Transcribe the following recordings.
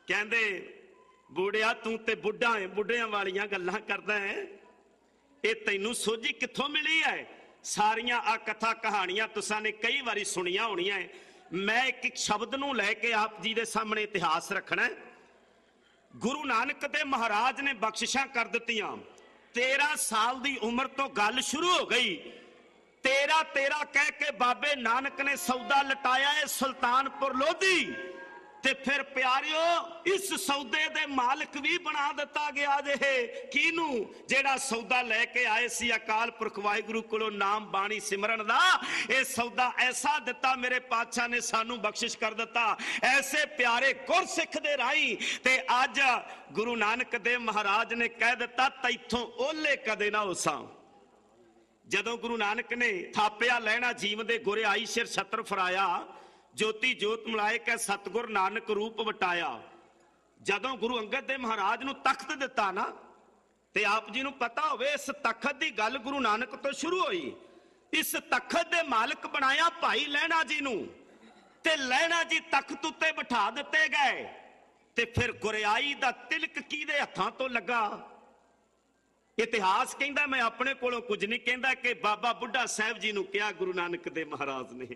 कहंदे बूढ़िया तू ते बुढ़ा है, बुढ़िया वालियां गल्लां करदा है, ये तैनू सोझी कित्थों मिली है? सारियां आ कथा कहानियां तुसां ने कई बारी सुनिया होनियां है। मैं एक शब्द नूं लैके आप जी दे सामने इतिहास रखना है। गुरु नानक देव महाराज ने बख्शिशां कर दित्तियां। 13 साल दी उम्र तो गल शुरू हो गई। 13 कह के बाबे नानक ने सौदा लटाया है सुल्तानपुर लोधी, ते फिर प्यारियो इस सौदे दे मालिक भी बना दिता गया जे किनू, जेड़ा सौदा लैके आए सी अकाल पुरख वाहिगुरू कोलों नाम बाणी सिमरन दा। ये सौदा ऐसा दिता मेरे पातशाह ने सानू बख्शिश कर दिता, ऐसे प्यारे गुरसिख दे राही। ते अज गुरु नानक देव महाराज ने कह दिता तैथों ओले कदे ना होसां। जदों गुरु नानक ने थापिया लहना जीव दे गुरे आई सिर छत्र फराया, ज्योति जोत मिलाए कै सतगुर नानक रूप वटाया। जदों गुरु अंगद देव महाराज नूं तख्त दिता ना, ते आप जी नूं पता होवे इस तख्त दी गल गुरु नानक तो शुरू हुई। इस तख्त दे मालिक बनाया भाई लहना जी नूं, ते लहना जी तख्त उत्ते बिठा दिते गए। ते फिर गुरियाई दा तिलक किहदे हत्थां तो लगा? इतिहास कहंदा, मैं अपने कोलों कुछ नहीं कहंदा, कि बाबा बुढ़ा साहब जी नूं कहा गुरु नानक देव महाराज ने।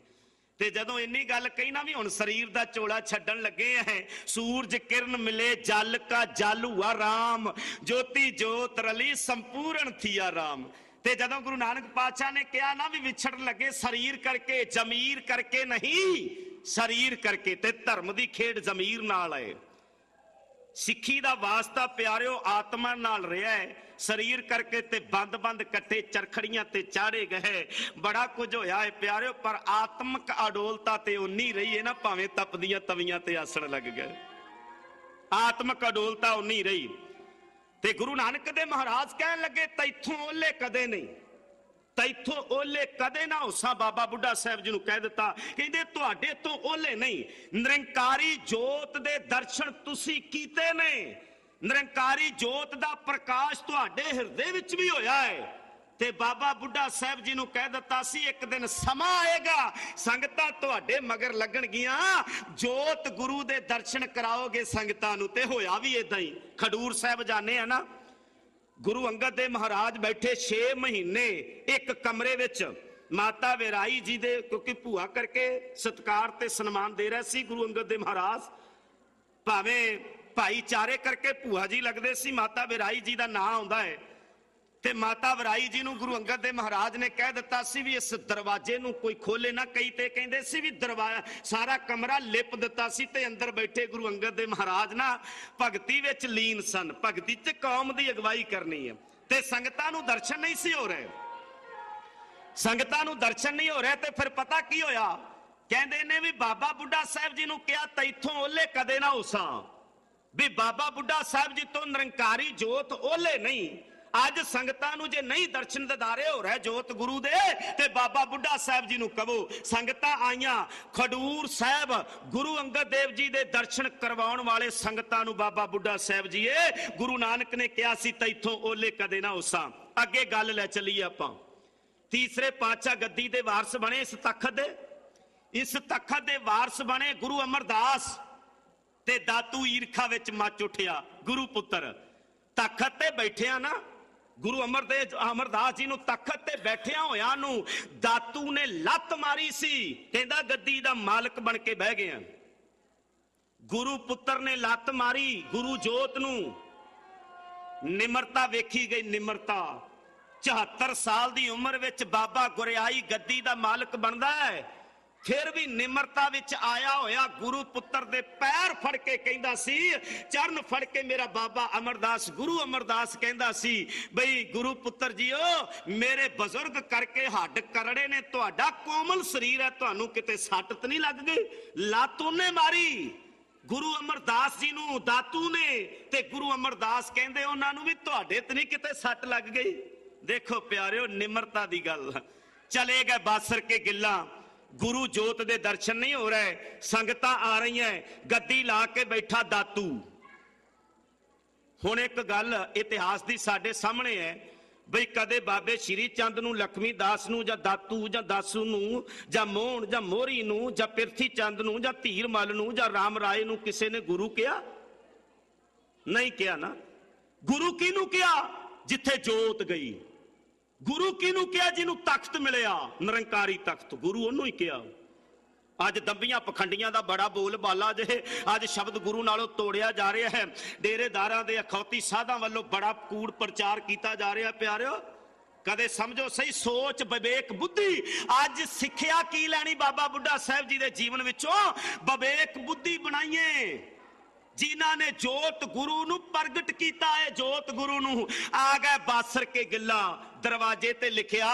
ते जदों इन्नी गल कही ना भी हुण शरीर दा चोला छड्डण लगे हैं। सूरज किरण मिले जल का जल हुआ राम, ज्योति जोत रली संपूर्ण थिया राम। ते जदों गुरु नानक पातशाह ने कहा ना भी विछड़ लगे शरीर करके, जमीर करके नहीं, शरीर करके। ते धर्म दी खेड जमीर नाल है, सिक्खी दा वास्ता प्यारिओ आत्मा नाल रहा है। शरीर करके ते बंद बंद कट्टे चरखड़ियां ते चाड़े गए, बड़ा कुछ होया है प्यारिओ, पर आत्मक अडोलता ते उन्नी रही है ना, भावें तपदियां तवियां ते आसण लग गए। आत्मक अडोलता उन्नी रही। ते गुरु नानक देव महाराज कहन लगे तैथों ओले कदे नहीं, तैथों ओले कदे ना होसां। बाबा बुढ़ा साहब जी नूं कह दिता, कहंदे तुहाडे तो ओले नहीं। निरंकारी जोत दे दर्शन तुसी कीते ने, निरंकारी जोत दा प्रकाश तुहाडे हिरदे विच भी होया है। ते बाबा बुढ़ा साहब जी नूं कह दिता सी एक दिन समा आएगा संगतां तुहाडे मगर लगणगियां, जोत गुरु दे दर्शन कराओगे संगतां नूं। ते होया भी इदां ही। खडूर साहब जाने आ ना, गुरु अंगद देव महाराज बैठे 6 महीने एक कमरे विच माता वेराई जी दे, क्योंकि भूआ करके सत्कार ते सन्मान दे रहे सी गुरु अंगद देव महाराज। भावें भाईचारे करके भूआ जी लगदे सी, माता वेराई जी दा नाम आउंदा है। ते माता वेराई जी नूं गुरु अंगद देव महाराज ने कह दिता सी भी इस दरवाजे नूं कोई खोले ना। कई ते कहंदे सी भी दरवाजा सारा कमरा लिप दिता सी, ते अंदर बैठे गुरु अंगद देव महाराज ना भगती विच लीन सन, भगती च कौम दी अगवाई करनी है। ते संगतां नूं दर्शन नहीं सी हो रहे, संगतां नूं दर्शन नहीं हो रहे। ते फिर पता की होया, कहंदे ने भी बाबा बुढ़ा साहब जी नूं कहा तैथों ओले कदे ना होसां, भी बाबा बुढ़ा साहब जी तो निरंकारी जोत ओले नहीं। अज संगतां नूं जे नहीं दर्शन दीदारे हो रहे जोत गुरु दे, ते बाबा बुढ़ा साहब जी नूं कहो। संगतां आईयां खडूर साहब गुरु अंगद देव जी दे दर्शन करवाउण वाले संगतां नूं बाबा बुढ़ा साहब जी गुरु नानक ने कहा सी तैथों ओले कदे ना होसां। अगे गल लै चलीए आपां। तीसरे पातशाह गद्दी दे वारस बने इस तखत दे, इस तखत दे वारस बने गुरु अमरदास। ते दातू ईरखा विच मच उठिया गुरु पुत्र। तखत ते बैठिया ना गुरु अमरदास जी नूं तखत ते बैठिया होया नूं दातू ने लत मारी सी, कहंदा गद्दी दा मालक बन के बह गया। गुरु पुत्र ने लत मारी गुरु जोत नूं। निमरता वेखी गई, निमरता। 74 साल दी उम्र विच बाबा गुरियाई गद्दी दा मालक बनदा है, फिर भी निमरता विच आया होया गुरु पुत्र दे पैर फड़ के कहंदा सी, चरण फड़ के मेरा बाबा अमरदास गुरु अमरदास कहंदा सी बई गुरु पुत्र जीओ मेरे बजुर्ग करके हड्ड करड़े ने, तुहाडा कोमल शरीर है, तुहानू किते सट त नहीं लग गई? लत उन्हें मारी गुरु अमरदास जी नूं दातू ने, ते गुरु अमरदास कहंदे उन्हां नूं भी तुहाडे ते नहीं किते सट लग गई? देखो प्यारिओ निमरता दी गल। चले गए बासर के गिला, गुरु जोत दे दर्शन नहीं हो रहे, संगतां आ रही हैं, गद्दी ला के बैठा दातू। हुण एक गल इतिहास दी साडे सामने है बई कदे बाबे श्री चंद नूं लक्ष्मी दास नूं जां दातू जां दासू नूं जां मोहन जां मोहरी नूं जां पिरथी चंद नूं जां धीर मल नूं जां राम राय नूं किसे ने गुरु कहा? नहीं किया ना। गुरु किनू किया? जिथे जोत गई। गुरु किनू किया? जिन्हों तख्त मिलिया, निरंकारी तख्त, गुरु ओनू ही किया। अज दंबियां पखंडियां दा बड़ा बोल बाला जे अज शब्द गुरु नालों तोड़िया जा रहा है। डेरेदारां दे अखौती साधां वालों बड़ा कूड़ प्रचार किया जा रहा है। प्यारिओ कदे समझो सही, सोच विवेक बुद्धि। अज सिक्ख्या की लैनी बाबा बुढ़ा साहब जी दे जीवन विचों? विवेक बुद्धि बनाइए। जिन्हां ने जोत गुरु नू प्रगट किया है, जोत गुरु नू आ गए बासर के गिला दरवाजे ते लिखिया,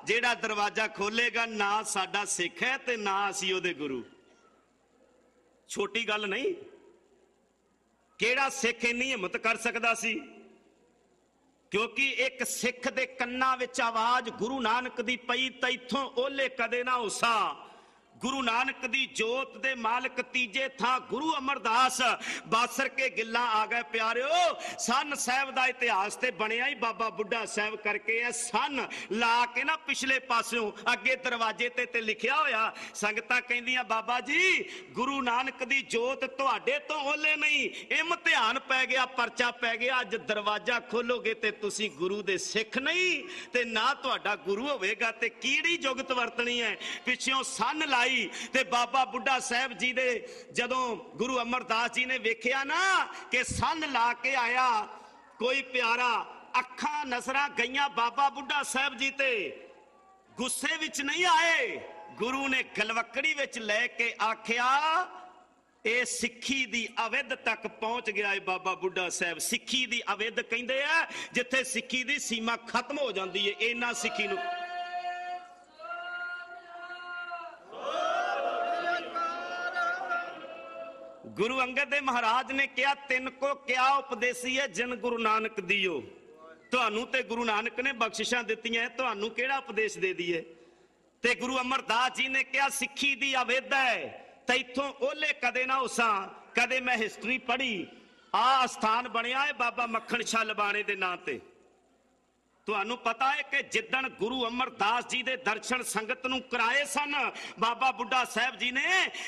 जेड़ा दरवाजा खोलेगा ना साडा सिख है ते ना असी ओदे गुरु। छोटी गल नहीं। केड़ा सिख इन्नी हिम्मत कर सकदा सी? क्योंकि एक सिख दे कन्ना विच आवाज गुरु नानक दी पई, तैथों ओले कदे ना उसा। गुरु नानक दी जोत दे मालिक तीजे था गुरु अमरदास बासर के गिला आ गए। प्यारिओ सन साहब दा इतिहास ते बनिया ही बाबा बुढ़ा साहब करके है। सन ला के ना पिछले पासों अगे दरवाजे ते लिखिया होया। संगतां कहंदियां बाबा जी गुरु नानक दी जोत तुहाडे तो ओले नहीं, इम्तिहान पै गया, परचा पै गया। अज दरवाजा खोलोगे ते तुसी गुरु दे सिख नहीं ते ना तुहाडा गुरु होवेगा। ते कीड़ी जुगत वरतनी है। पिछों सन लाई ते बाबा बुढ़ा साहब जी दे जदों गुरु अमरदास जी ने वेखिया ना कि सन ला के आया कोई प्यारा, अखां नजरां गईयां बाबा बुढ़ा साहब जी ते, गुस्से विच नहीं आए। गुरु ने गलवकड़ी विच लैके आखिया ए सिक्खी दी अविध तक पहुंच गया है बाबा बुढ़ा साहब। सिक्खी दी अविध कहंदे आ जिथे सिक्खी दी सीमा खत्म हो जाती है। इन्ना सिक्खी नूं गुरु अंगद देव महाराज ने कहा, तिन को क्या उपदेसी है जिन गुरु नानक दियो। तुहानू ते गुरु नानक ने बख्शिशां दित्तियां, तुहानू केड़ा उपदेश दे दिए। ते गुरु अमरदास जी ने कहा सिक्खी दी अवेद है, तैथों ओले कदे ना उसा। कदे मैं हिस्टरी पढ़ी, आ स्थान बनिया है बाबा मक्खन शाह लबाणे दे नां ते। तुहानू पता है कि जिदन गुरु अमरदास जी दे दर्शन संगत नू कराए सन बाबा बुढ़ा साहब जी ने,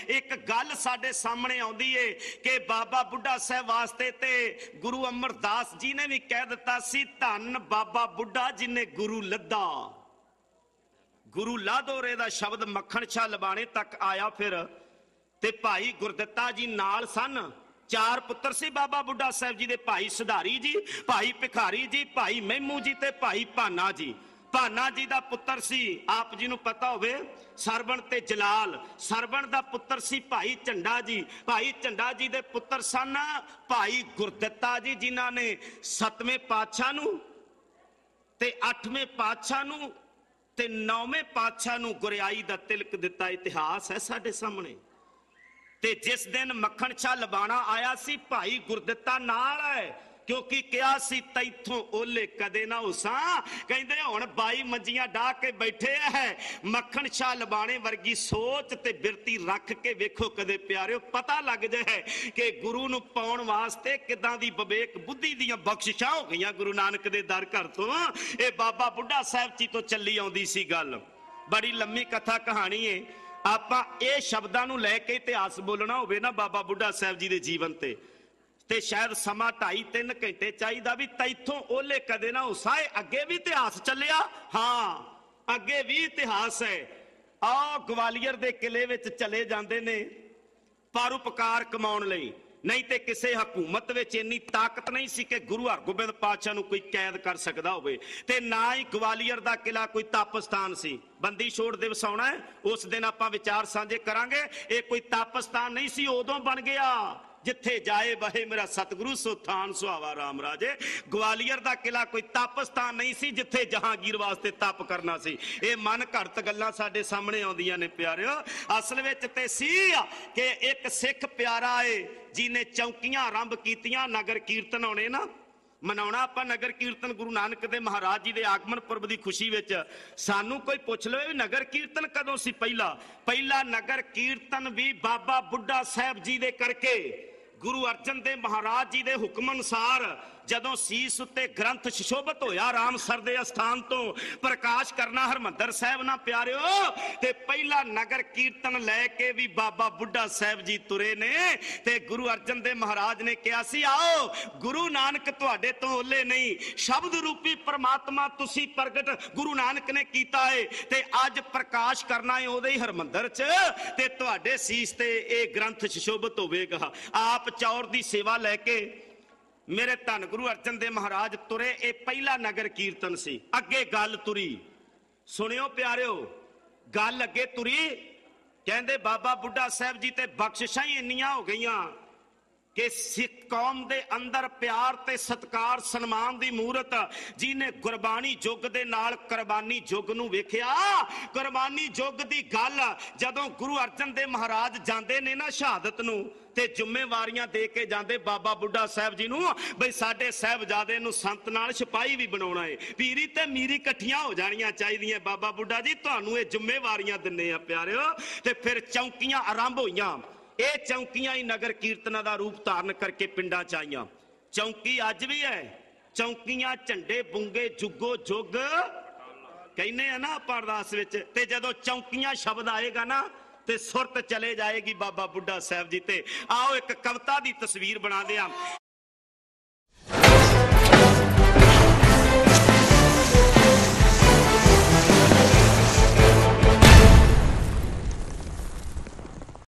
एक गल साडे सामने आउंदी है कि बाबा बुढ़ा साहब वास्ते ते गुरु अमरदास जी ने भी कह दिता सी, धन बाबा बुढ़ा जिन्हें गुरु लद्दा। गुरु लादोरे दा शब्द मक्खन शाह लबाणे तक आया। फिर ते भाई गुरदित्ता जी नाल सन। चार पुत्र सी बाबा बुढ़ा साहब जी दे, भाई सुधारी जी, भाई भिखारी जी, भाई महमू जी ते भाई भाना जी। भाना जी दा पुत्र सी, आप जी नू पता होवे, सरवण ते जलाल। सरवण दा पुत्र सी भाई झंडा जी। भाई झंडा जी दे पुत्र सन भाई गुरदित्ता जी, जिन्हां ने 7वें पातशाह नू ते 8वें पातशाह नू ते 9वें पातशाह नू गुरियाई दा तिलक दिता। इतिहास है साडे सामने। ते जिस दिन मक्खन शाह लबाणा आया सी, भाई गुरदित्ता नाल है, क्योंकि क्या सी तैथों ओले कदे ना उसा। कहंदे हुण 22 मंजियां डाह के बैठे है। मक्खन शाह लबाणे वर्गी सोच ते बिरती रख के वेखो कदे प्यारिओ, पता लग जाए कि गुरु नू पाउण वास्ते किदां दी विवेक बुद्धि दियां बख्शिशां हो गईयां गुरु नानक दे दर घर तो। ये बाबा बुढ़ा साहब जी तो चली आउंदी सी गल। बड़ी लंबी कथा कहानी है। आपां ये शब्दां नू लैके इतिहास बोलना होवे ना बाबा बुढ़ा साहब जी दे जीवन ते शायद समा 2.5-3 घंटे चाहिदा। भी तैथों ओले कदे ना उसाए। अगे भी इतिहास चलिया, हाँ अगे भी इतिहास है। आ ग्वालियर दे किले विच चले जांदे ने परोपकार कमाउण लई, नहीं तो किसी हुकूमत विच इन्नी ताकत नहीं सी कि गुरु हरगोबिंद पातशाह नूं कोई कैद कर सकदा होवे। ते ना ही ग्वालियर दा किला कोई तप स्थान सी। बंदी छोड़ दिवस आउणा है, उस दिन आपां विचार साझे करांगे। ये कोई तप स्थान नहीं सी, उदों बन गया जिथे जाए बहे मेरा सतगुरु सो थान सुहावा राम राजे। ग्वालियर दा किला कोई तप स्थान नहीं सी जिथे जहांगीर वास्ते तप करना सी। ये मन घड़त गल्लां साडे सामने आउंदियां ने प्यारिओ। असल विच ते सी कि एक सिख प्यारा है जिने चौकियां आरंभ कीतियां। नगर कीर्तन आउणे ना मनाउणा आपां नगर कीर्तन गुरु नानक देव महाराज जी दे आगमन पुरब दी खुशी विच। सानू कोई पुछ लवे भी नगर कीर्तन कदों सी? पहिला नगर कीर्तन भी बाबा बुढ़ा साहब जी दे करके गुरु अर्जन देव महाराज जी दे हुक्म अनुसार ਜਦੋਂ ਸੀਸ ਉੱਤੇ ਗ੍ਰੰਥ ਸੁਸ਼ੋਭਿਤ ਹੋਇਆ ਰਾਮਸਰ ਦੇ ਅਸਥਾਨ ਤੋਂ ਪ੍ਰਕਾਸ਼ ਕਰਨਾ ਹਰਮੰਦਰ ਸਾਹਿਬ ਨਾ ਪਿਆਰਿਓ, ਤੇ ਪਹਿਲਾ ਨਗਰ ਕੀਰਤਨ ਲੈ ਕੇ ਵੀ ਬਾਬਾ ਬੁੱਢਾ ਸਾਹਿਬ ਜੀ ਤੁਰੇ ਨੇ। ਤੇ ਗੁਰੂ ਅਰਜਨ ਦੇਵ ਮਹਾਰਾਜ ਨੇ ਕਿਹਾ ਸੀ, ਆਓ ਗੁਰੂ ਨਾਨਕ ਤੁਹਾਡੇ ਤੋਂ ਓਲੇ ਨਹੀਂ, ਸ਼ਬਦ ਰੂਪੀ ਪਰਮਾਤਮਾ ਤੁਸੀਂ ਪ੍ਰਗਟ ਗੁਰੂ ਨਾਨਕ ਨੇ ਕੀਤਾ ਹੈ, ਤੇ ਅੱਜ ਪ੍ਰਕਾਸ਼ ਕਰਨਾ ਹੈ ਉਹਦੇ ਹੀ ਹਰਮੰਦਰ ਚ, ਤੇ ਤੁਹਾਡੇ ਸੀਸ ਤੇ ਇਹ ਗ੍ਰੰਥ ਸੁਸ਼ੋਭਿਤ ਹੋਵੇਗਾ। ਆਪ ਚੌਰ ਦੀ ਸੇਵਾ ਲੈ ਕੇ ਮੇਰੇ ਧੰਨ ਗੁਰੂ ਅਰਜਨ ਦੇਵ ਮਹਾਰਾਜ ਤੁਰੇ। ਇਹ ਪਹਿਲਾ ਨਗਰ ਕੀਰਤਨ ਸੀ। ਅੱਗੇ ਗੱਲ ਤੁਰੀ, ਸੁਣਿਓ ਪਿਆਰਿਓ, ਗੱਲ ਅੱਗੇ ਤੁਰੀ। ਕਹਿੰਦੇ ਬਾਬਾ ਬੁੱਢਾ ਸਾਹਿਬ ਜੀ ਤੇ ਬਖਸ਼ਿਸ਼ਾਂ ਹੀ ਇੰਨੀਆਂ ਹੋ ਗਈਆਂ ਕਿ ਸਿੱਖ ਕੌਮ ਦੇ ਅੰਦਰ ਪਿਆਰ ਤੇ ਸਤਿਕਾਰ ਸਨਮਾਨ ਦੀ ਮੂਰਤ, ਜਿਹਨੇ ਗੁਰਬਾਣੀ ਯੁੱਗ ਦੇ ਨਾਲ ਕੁਰਬਾਨੀ ਯੁੱਗ ਨੂੰ ਵੇਖਿਆ। ਕੁਰਬਾਨੀ ਯੁੱਗ ਦੀ ਗੱਲ ਜਦੋਂ ਗੁਰੂ ਅਰਜਨ ਦੇਵ ਮਹਾਰਾਜ ਜਾਂਦੇ ਨੇ ਨਾ ਸ਼ਹਾਦਤ ਨੂੰ, ਤੇ ਜ਼ਿੰਮੇਵਾਰੀਆਂ ਦੇ ਕੇ ਜਾਂਦੇ ਬਾਬਾ ਬੁੱਢਾ ਸਾਹਿਬ ਜੀ ਨੂੰ, ਬਈ ਸਾਡੇ ਸਾਹਿਬਜ਼ਾਦੇ ਨੂੰ ਸੰਤ ਨਾਲ ਸਿਪਾਹੀ ਵੀ ਬਣਾਉਣਾ ਹੈ, ਪੀਰੀ ਤੇ ਮੀਰੀ ਇਕੱਠੀਆਂ ਹੋ ਜਾਣੀਆਂ ਚਾਹੀਦੀਆਂ। ਬਾਬਾ ਬੁੱਢਾ ਜੀ ਤੁਹਾਨੂੰ ਇਹ ਜ਼ਿੰਮੇਵਾਰੀਆਂ ਦਿੰਨੇ ਆ ਪਿਆਰਿਓ। ਤੇ ਫਿਰ ਚੌਂਕੀਆਂ ਆਰੰਭ ਹੋਈਆਂ। ਇਹ ਚੌਂਕੀਆਂ ਹੀ ਨਗਰ ਕੀਰਤਨਾਂ ਦਾ ਰੂਪ ਧਾਰਨ ਕਰਕੇ ਪਿੰਡਾਂ ਚ ਆਈਆਂ। ਚੌਂਕੀ ਅੱਜ ਵੀ ਹੈ, ਚੌਂਕੀਆਂ ਝੰਡੇ ਬੁੰਗੇ ਜੁਗੋ ਜੁਗ ਕਹਿੰਦੇ ਆ ਨਾ ਆਪਾਂ ਅਰਦਾਸ ਵਿੱਚ। ਤੇ ਜਦੋਂ ਚੌਂਕੀਆਂ ਸ਼ਬਦ ਆਏਗਾ ਨਾ ਤੇ ਸੁਰਤ ਚਲੇ ਜਾਏਗੀ ਬਾਬਾ ਬੁੱਢਾ ਸਾਹਿਬ ਜੀ ਤੇ। ਆਓ ਇੱਕ ਕਵਿਤਾ ਦੀ ਤਸਵੀਰ ਬਣਾਉਂਦੇ ਆ।